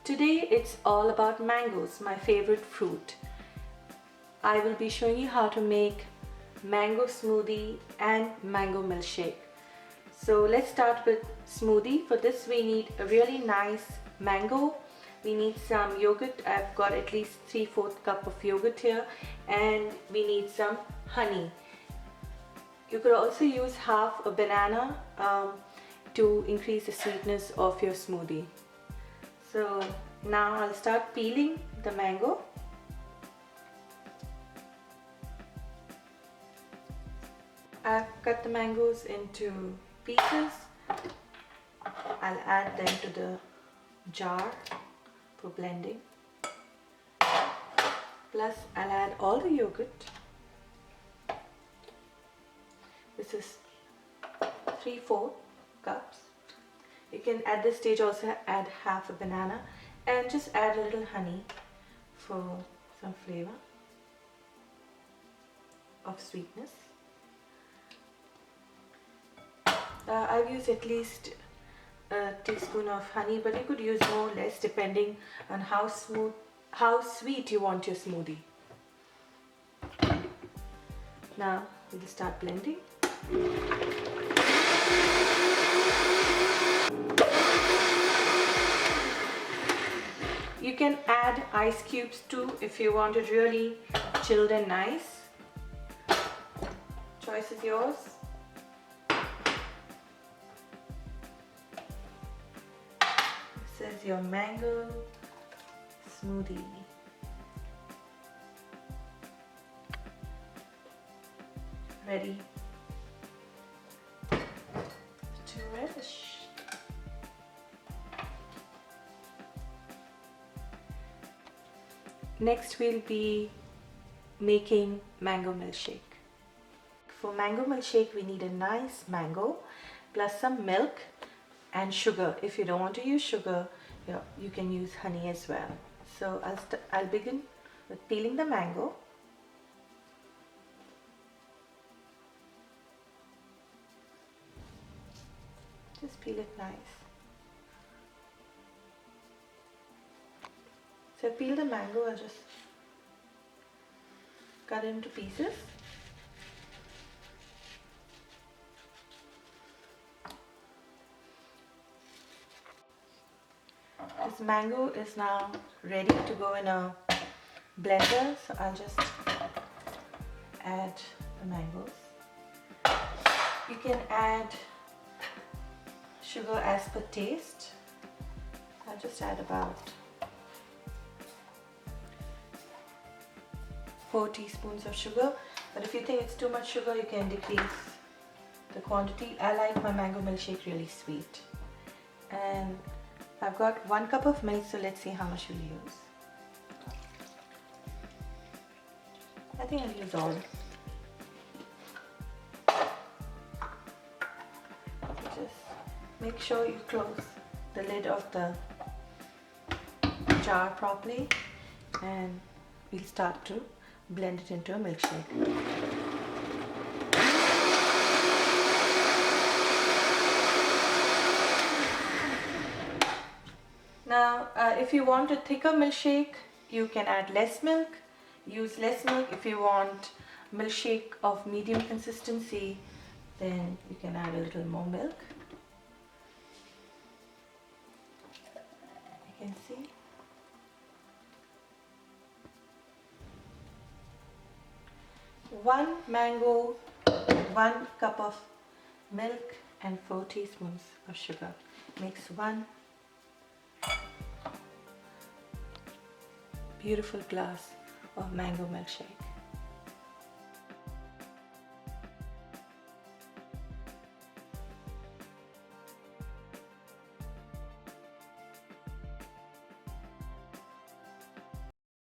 Today it's all about mangoes, my favorite fruit. I will be showing you how to make mango smoothie and mango milkshake. So let's start with smoothie. For this we need a really nice mango. We need some yogurt. I've got at least 3/4 cup of yogurt here, and we need some honey. You could also use half a banana to increase the sweetness of your smoothie. So now I'll start peeling the mango. I've cut the mangoes into pieces. I'll add them to the jar for blending. Plus I'll add all the yogurt. This is 3/4 cups. You can at this stage also add half a banana and just add a little honey for some flavor of sweetness. I've used at least a teaspoon of honey, but you could use more or less depending on how sweet you want your smoothie. Now we'll start blending. You can add ice cubes too if you want it really chilled and nice. Choice is yours. This is your mango smoothie. Ready to relish. Next we'll be making mango milkshake. For mango milkshake we need a nice mango plus some milk and sugar. If you don't want to use sugar, you can use honey as well. So I'll begin with peeling the mango. Just peel it nice. So peel the mango, I'll just cut it into pieces. This mango is now ready to go in a blender, so I'll just add the mangoes. You can add sugar as per taste. I'll just add about 4 teaspoons of sugar, but if you think it's too much sugar, you can decrease the quantity. I like my mango milkshake really sweet. And I've got 1 cup of milk, so let's see how much we'll use. I think I'll use all. Just make sure you close the lid of the jar properly, and we'll start to blend it into a milkshake. Now, if you want a thicker milkshake, you can add less milk. Use less milk. If you want milkshake of medium consistency, then you can add a little more milk. You can see. 1 mango, 1 cup of milk and 4 teaspoons of sugar makes 1 beautiful glass of mango milkshake.